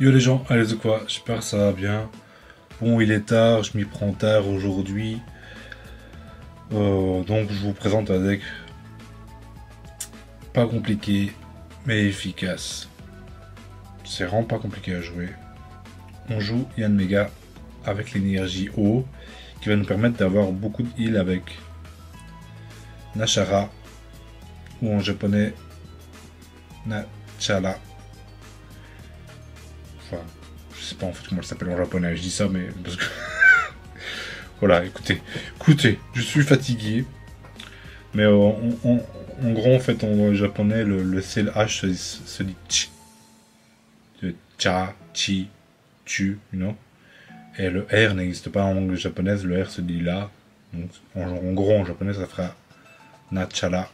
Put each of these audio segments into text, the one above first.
Yo les gens, allez de quoi, j'espère que ça va bien. Bon, il est tard, je m'y prends tard aujourd'hui. Donc je vous présente un deck pas compliqué, mais efficace. C'est vraiment pas compliqué à jouer. On joue Yanmega avec l'énergie eau, qui va nous permettre d'avoir beaucoup de heal avec Nashara, ou en japonais Nachala. Enfin, je sais pas en fait comment elle s'appelle en japonais, je dis ça, mais parce que voilà, écoutez, je suis fatigué, mais en gros, en fait, en japonais, le CLH se dit ch, le cha, chi, tu, you know. Et le R n'existe pas en langue japonaise, le R se dit là. Donc, en gros, en japonais, ça fera nachala.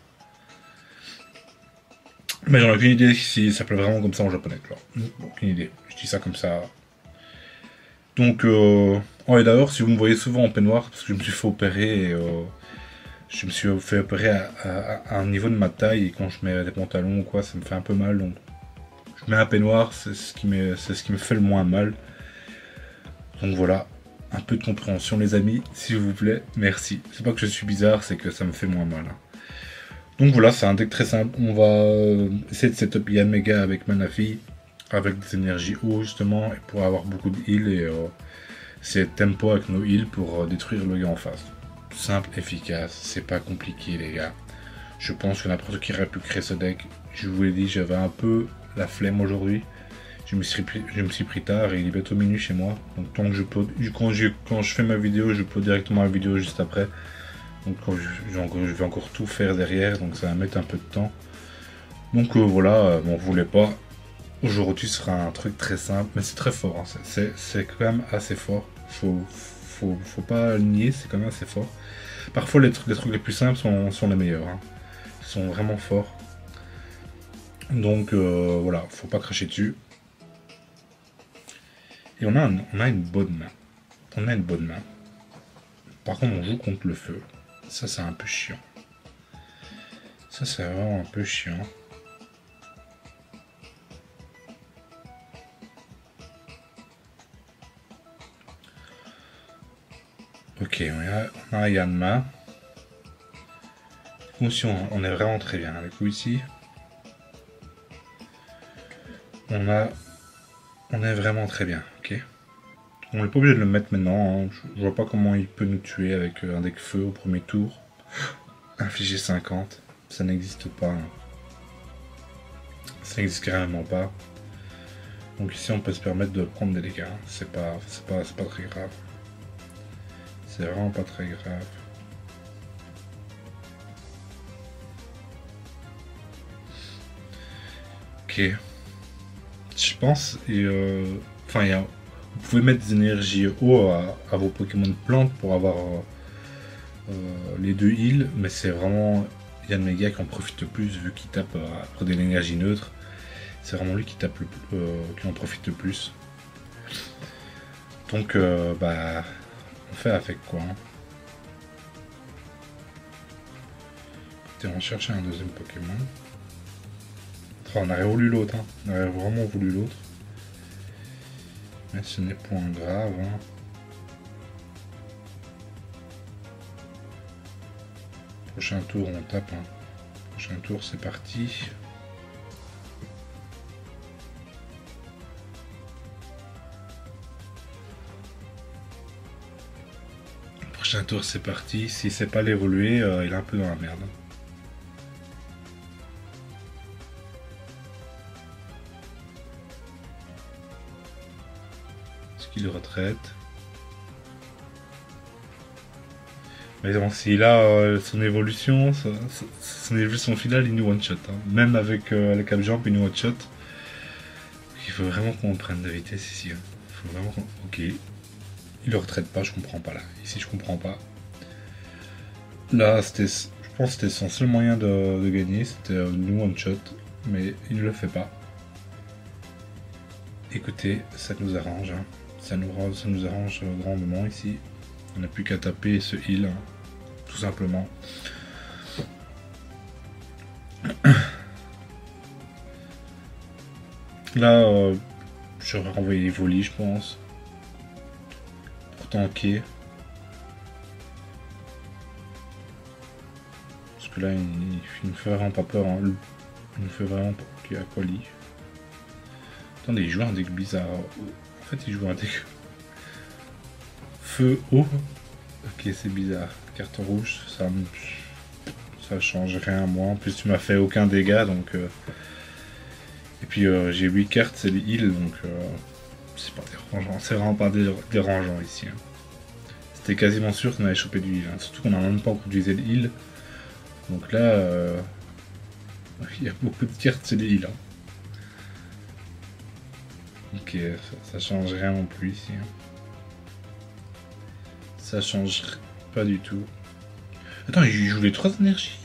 Mais j'en ai aucune idée si ça s'appelle vraiment comme ça en japonais, quoi. Aucune idée, je dis ça comme ça. Donc, oh, et d'ailleurs, si vous me voyez souvent en peignoir, parce que je me suis fait opérer et je me suis fait opérer à un niveau de ma taille et quand je mets des pantalons ou quoi, ça me fait un peu mal. Donc, je mets un peignoir, c'est ce qui me fait le moins mal. Donc voilà, un peu de compréhension les amis, s'il vous plaît, merci. C'est pas que je suis bizarre, c'est que ça me fait moins mal. Donc voilà, c'est un deck très simple. On va essayer de setup Yanmega avec Manafi, avec des énergies haut justement, et pour avoir beaucoup de heal et c'est tempo avec nos heals pour détruire le gars en face. Simple, efficace, c'est pas compliqué les gars. Je pense que n'importe qui aurait pu créer ce deck. Je vous l'ai dit, j'avais un peu la flemme aujourd'hui. Je me suis pris tard et il est bientôt minuit chez moi. Donc tant que je peux, quand je fais ma vidéo, je peux directement la vidéo juste après. Donc je vais encore tout faire derrière, donc ça va mettre un peu de temps. Donc voilà, on voulait pas. Aujourd'hui sera un truc très simple, mais c'est très fort. Hein. C'est quand même assez fort. Faut pas le nier, c'est quand même assez fort. Parfois les trucs les plus simples sont les meilleurs. Hein. Ils sont vraiment forts. Donc voilà, faut pas cracher dessus. Et on a une bonne main. On a une bonne main. Par contre, on joue contre le feu. Ça, c'est un peu chiant. Ça, c'est vraiment un peu chiant. Ok, on a Yanma. Aussi, on est vraiment très bien avec vous ici. On est vraiment très bien, ok. On n'est pas obligé de le mettre maintenant. Hein. Je vois pas comment il peut nous tuer avec un deck feu au premier tour. Infliger 50, ça n'existe pas. Hein. Ça n'existe carrément pas. Donc ici, on peut se permettre de prendre des dégâts. C'est pas très grave. C'est vraiment pas très grave. Ok. Je pense, enfin, vous pouvez mettre des énergies haut à vos Pokémon de plantes pour avoir les deux heals, mais c'est vraiment Yanmega qui en profite le plus vu qu'il tape après de l'énergie neutre. C'est vraiment lui qui tape qui en profite le plus. Donc, bah, on fait avec quoi. Hein. Écoutez, on va chercher un deuxième Pokémon. Oh, on aurait voulu l'autre, hein. On aurait vraiment voulu l'autre. Mais ce n'est point grave. Hein. Prochain tour, on tape. Hein. Prochain tour, c'est parti. Prochain tour, c'est parti. Si c'est pas l'évoluer, il est un peu dans la merde. Est-ce qu'il retraite? Mais bon, s'il a son évolution, son évolution finale, il nous one-shot. Hein. Même avec la cap jump, il nous one-shot. Il faut vraiment qu'on prenne de vitesse ici. Hein. Il faut vraiment qu'on... Ok. Il le retraite pas, je comprends pas là. Ici, je comprends pas. Là, je pense que c'était son seul moyen de gagner, c'était nous one-shot. Mais il ne le fait pas. Écoutez, ça nous arrange. Hein. Ça nous arrange grandement ici. On n'a plus qu'à taper ce heal. Hein. Tout simplement. Là, J'aurais renvoyé les volis, je pense. Pour tanker. Parce que là, il me fait vraiment pas peur. Hein. Il me fait vraiment pas peur. Ok, Aquali. Attendez, il joue un deck bizarre. En fait, il joue un deck... Feu, eau. Ok, c'est bizarre. Carte rouge, ça change rien à moi. En plus, tu m'as fait aucun dégât, donc... Et puis, j'ai 8 cartes, c'est les heals, donc... c'est pas dérangeant. C'est vraiment pas dérangeant ici. Hein. C'était quasiment sûr qu'on allait choper du heal. Hein. Surtout qu'on n'a même pas encore utilisé le heal. Donc là... il y a beaucoup de cartes, c'est les heals. Hein. Ok, ça change rien non plus ici. Hein. Ça change pas du tout. Attends, il joue les 3 énergies.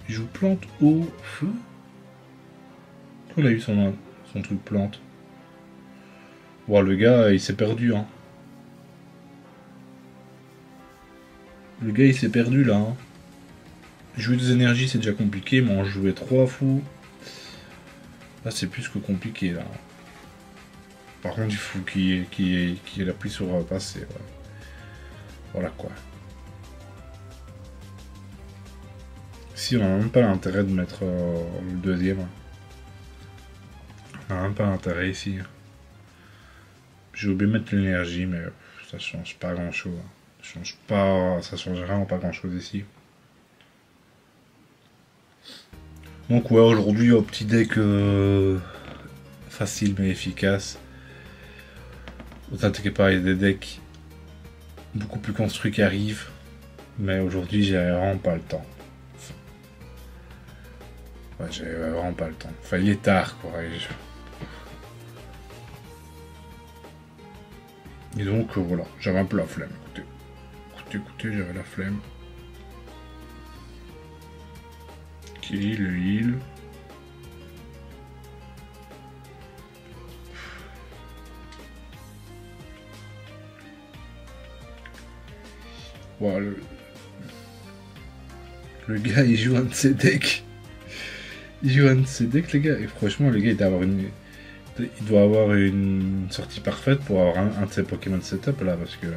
Il joue plante, eau, feu. Où il a eu son truc plante. Wow, le gars, il s'est perdu. Hein. Le gars, il s'est perdu là. Hein. Jouer des énergies, c'est déjà compliqué, mais en jouer 3 fous. Là, c'est plus que compliqué là. Par contre, il faut qu'il appuie sur passer. Ouais. Voilà quoi. Si, on n'a même pas l'intérêt de mettre le deuxième. On n'a même pas l'intérêt ici. J'ai oublié de mettre l'énergie, mais ça change pas grand chose. Ça change vraiment pas grand chose ici. Donc ouais, aujourd'hui, un petit deck facile mais efficace. Ne t'inquiétez pas, il y a des decks beaucoup plus construits qui arrivent. Mais aujourd'hui, j'ai vraiment pas le temps. Ouais, j'ai vraiment pas le temps. Enfin, il est tard, quoi. Et donc, voilà, j'avais un peu la flemme. Écoutez, j'avais la flemme. Ok, le heal. Wow, le gars, il joue un de ses decks. Il joue un de ses decks, les gars. Et franchement, le gars, il doit avoir une sortie parfaite pour avoir un de ses Pokémon de setup là. Parce que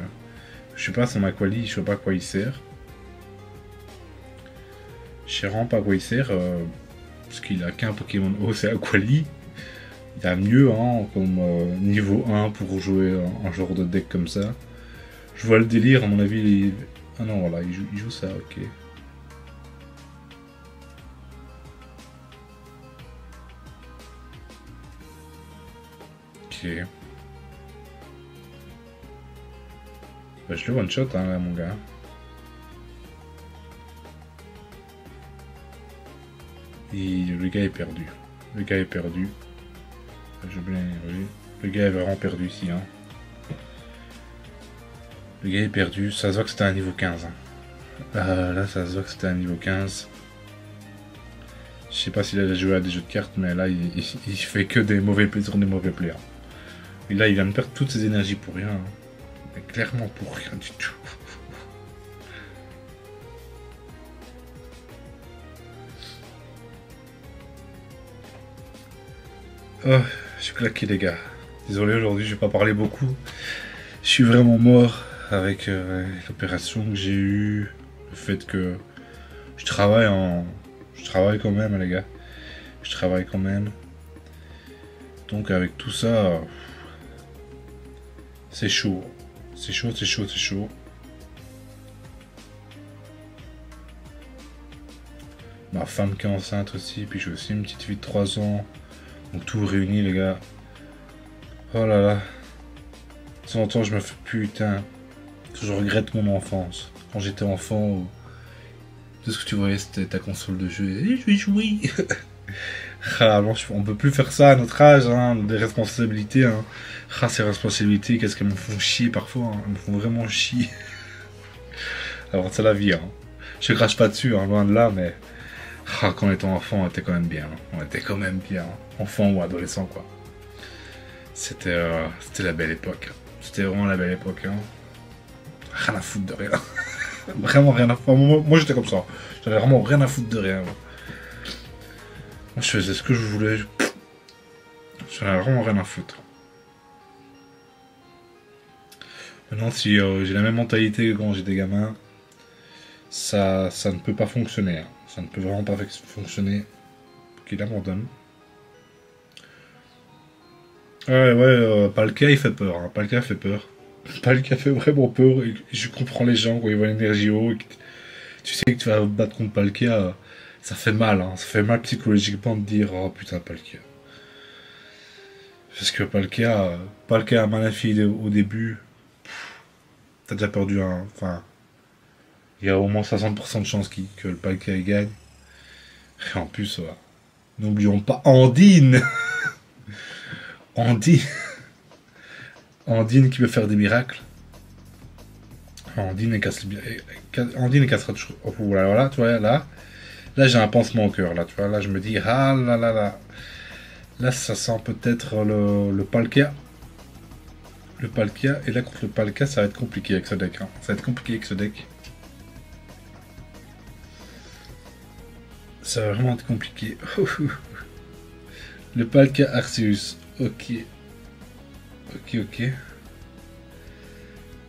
je sais pas, son Aquali, je sais pas à quoi il sert. Je sais vraiment pas à quoi il sert. Parce qu'il a qu'un Pokémon haut, c'est Aquali. Il y a mieux hein, comme niveau 1 pour jouer un genre de deck comme ça. Je vois le délire, à mon avis. Ah non, voilà, il joue ça, ok. Ok. Bah, je le one shot, hein, là, mon gars. Et le gars est perdu. Le gars est perdu. J'ai bien énervé. Le gars est vraiment perdu ici, hein. Le gars est perdu, ça se voit que c'était un niveau 15. Hein. Là, ça se voit que c'était un niveau 15. Je sais pas s'il a joué à des jeux de cartes, mais là, il fait que des mauvais plays sur des mauvais plays. Hein. Et là, il vient de perdre toutes ses énergies pour rien. Hein. Mais clairement pour rien du tout. Oh, je suis claqué, les gars. Désolé, aujourd'hui, je vais pas parler beaucoup. Je suis vraiment mort avec l'opération que j'ai eue. Le fait que je travaille quand même, les gars. Je travaille quand même. Donc, avec tout ça, c'est chaud. C'est chaud, c'est chaud, c'est chaud. Ma femme qui est enceinte aussi. Puis j'ai aussi une petite fille de 3 ans. Donc, tout réuni, les gars. Oh là là. De temps en temps, je me fais putain. Je regrette mon enfance. Quand j'étais enfant, tout ce que tu voyais, c'était ta console de jeu. Et je vais jouer. Ah, non, on peut plus faire ça à notre âge, hein, des responsabilités. Hein. Ah, ces responsabilités, qu'est-ce qu'elles me font chier parfois. Hein. Elles me font vraiment chier. Alors, c'est la vie. Hein. Je crache pas dessus, hein, loin de là, mais ah, quand on était enfant, on était quand même bien. Hein. On était quand même bien. Hein. Enfant ou adolescent, quoi. C'était la belle époque. C'était vraiment la belle époque. Hein. Rien à foutre de rien. Vraiment rien à foutre. Moi j'étais comme ça. J'avais vraiment rien à foutre de rien. Moi je faisais ce que je voulais. J'avais vraiment rien à foutre. Maintenant, si j'ai la même mentalité que quand j'étais gamin, ça ne peut pas fonctionner, hein. Ça ne peut vraiment pas fonctionner. Qu'il abandonne. Ouais, ouais, Palkia il fait peur, hein. Palkia fait peur. Palkia fait vraiment peur. Et je comprends les gens quand ils voient l'énergie haut. Et que tu sais que tu vas battre contre Palkia, ça fait mal, hein. Ça fait mal psychologiquement de dire oh putain Palkia. Parce que Palkia à Manafi au début, t'as déjà perdu un. Enfin, il y a au moins 60% de chances que le Palkia il gagne. Et en plus, n'oublions pas Andine. Andine. Andine qui peut faire des miracles. Andine et casse Andine et cassera toujours. Oh, voilà, voilà, tu vois, là j'ai un pansement au cœur, là, tu vois, là je me dis, ah là là là. Là ça sent peut-être le Palkia. Le Palkia, et là contre le Palkia ça va être compliqué avec ce deck, hein. Ça va être compliqué avec ce deck. Ça va vraiment être compliqué. Le Palkia Arceus, ok. Ok, ok.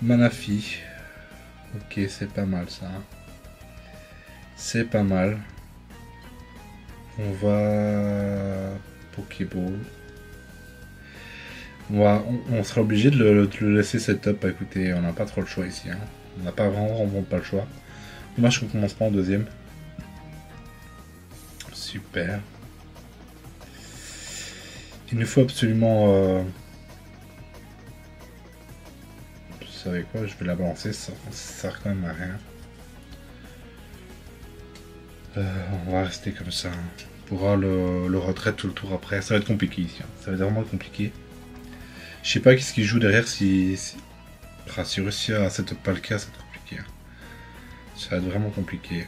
Manafi. Ok, c'est pas mal ça, hein. C'est pas mal. On va... Pokéball. On sera obligé de le laisser setup. Écoutez, on n'a pas trop le choix ici, hein. On n'a pas vraiment pas le choix. Dommage qu'on commence pas en deuxième. Super. Il nous faut absolument... Vous savez quoi, je vais la balancer, ça sert quand même à rien. On va rester comme ça. On pourra le retrait tout le tour après. Ça va être compliqué ici, hein. Ça va être vraiment compliqué. Je sais pas qu'est-ce qu'il joue derrière si réussir à cette Palkia, c'est compliqué, hein. Ça va être vraiment compliqué.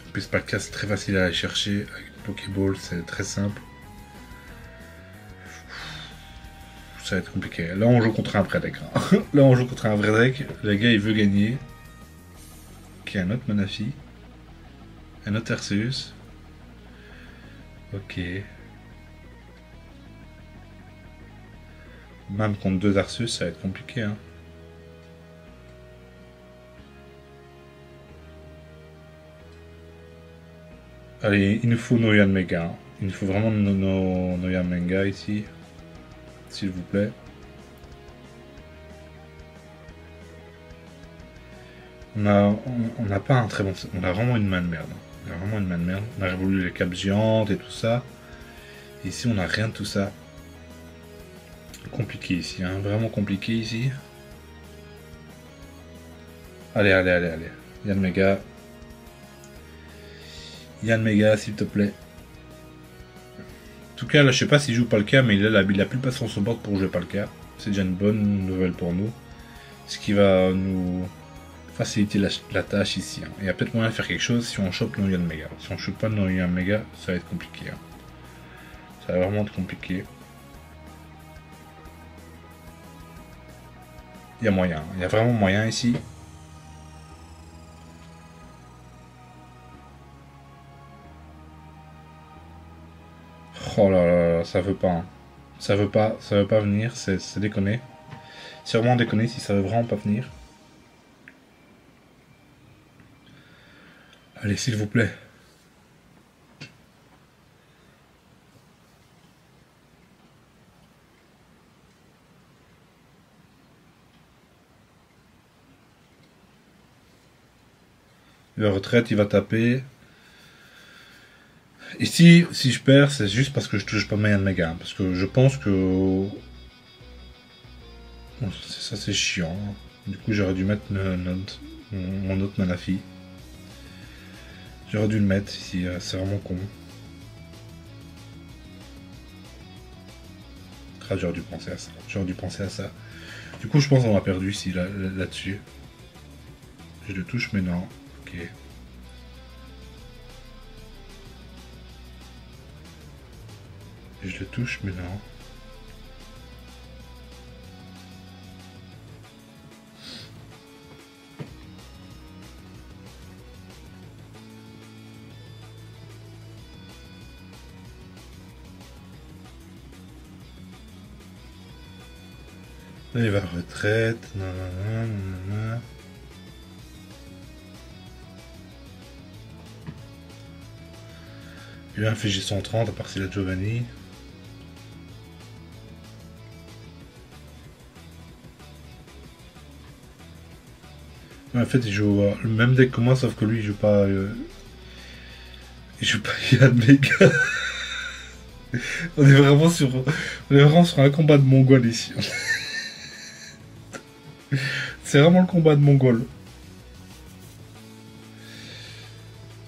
En plus, Palkia, c'est très facile à aller chercher. Avec Pokéball, c'est très simple. Ça va être compliqué. Là, on joue contre un vrai deck, hein. Là, on joue contre un vrai deck. Le gars, il veut gagner. Ok, un autre Manafi. Un autre Arceus. Ok. Même contre deux Arceus, ça va être compliqué, hein. Allez, il nous faut nos Yanmega, hein. Il nous faut vraiment nos Yanmega ici. S'il vous plaît. On n'a pas un très bon... On a vraiment une main de merde. On a vraiment une main de merde. On a révolu les capes géantes et tout ça. Et ici, on n'a rien de tout ça. Compliqué ici, hein. Vraiment compliqué ici. Allez, allez, allez, allez. Yanmega. Yanmega, s'il te plaît. En tout cas, là, je sais pas s'il joue Palkia, mais il a plus pas son support pour jouer Palkia. C'est déjà une bonne nouvelle pour nous. Ce qui va nous faciliter la tâche ici, hein. Il y a peut-être moyen de faire quelque chose si on chope nos Yanmega. Si on chope pas nos Yanmega, ça va être compliqué, hein. Ça va vraiment être compliqué. Il y a moyen. Il y a vraiment moyen ici. Oh là là, ça veut pas, hein. Ça veut pas venir, c'est déconné. C'est vraiment déconné si ça veut vraiment pas venir. Allez, s'il vous plaît. Le retraite, il va taper. Ici, si je perds, c'est juste parce que je touche pas mes méga. Parce que je pense que... Ça, c'est chiant. Du coup, j'aurais dû mettre mon autre Manafi. J'aurais dû le mettre ici, c'est vraiment con. Ah, j'aurais dû penser à ça. J'aurais dû penser à ça. Du coup, je pense qu'on a perdu ici, là-dessus. Je le touche, mais non. Ok. Je le touche, mais non. Là, il va à la retraite. Nanana, nanana. Il a infligé 130 à partir de Giovanni. En fait, il joue le même deck que moi, sauf que lui, il joue pas. Il joue pas Yann Mega. On est vraiment sur un combat de Mongol ici. C'est vraiment le combat de Mongol.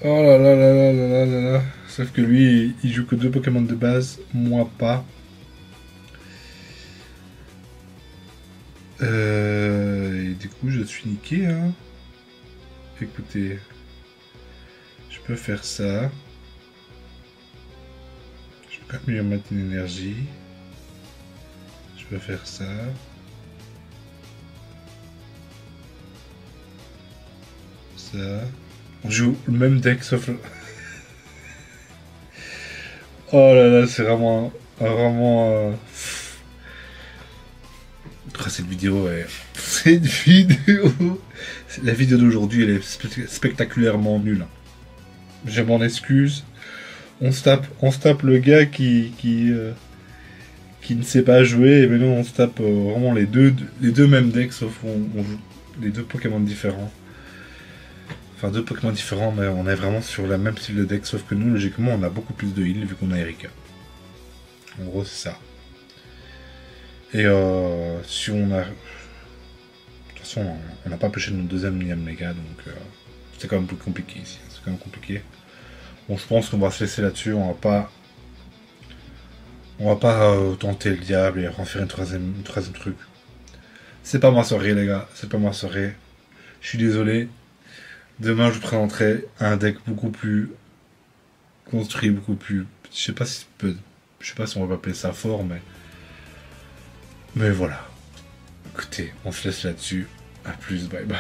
Oh là là là là là là là là. Sauf que lui, il joue que 2 Pokémon de base, moi pas. Et du coup, je suis niqué, hein. Écoutez, je peux faire ça. Je peux quand même lui mettre une énergie. Je peux faire ça. Ça. On joue le même deck sauf le... Oh là là, c'est vraiment... Vraiment... Cette vidéo est... Cette vidéo... La vidéo d'aujourd'hui, elle est spectaculairement nulle. Je m'en excuse. On se tape le gars qui ne sait pas jouer, et maintenant on se tape vraiment les deux mêmes decks, sauf on joue les 2 Pokémon différents. Enfin, 2 Pokémon différents, mais on est vraiment sur la même style de deck, sauf que nous, logiquement, on a beaucoup plus de heal vu qu'on a Erika. En gros, c'est ça. Et si on a... De toute façon, on n'a pas pêché notre deuxième Méga, donc c'est quand même plus compliqué ici. C'est quand même compliqué. Bon, je pense qu'on va se laisser là-dessus, on va pas... On va pas tenter le diable et en faire une troisième truc. C'est pas ma soirée, les gars, c'est pas ma soirée. Je suis désolé. Demain, je vous présenterai un deck beaucoup plus construit, beaucoup plus... Je sais pas si on va appeler ça fort, mais voilà. Écoutez, on se laisse là-dessus. A plus, bye bye.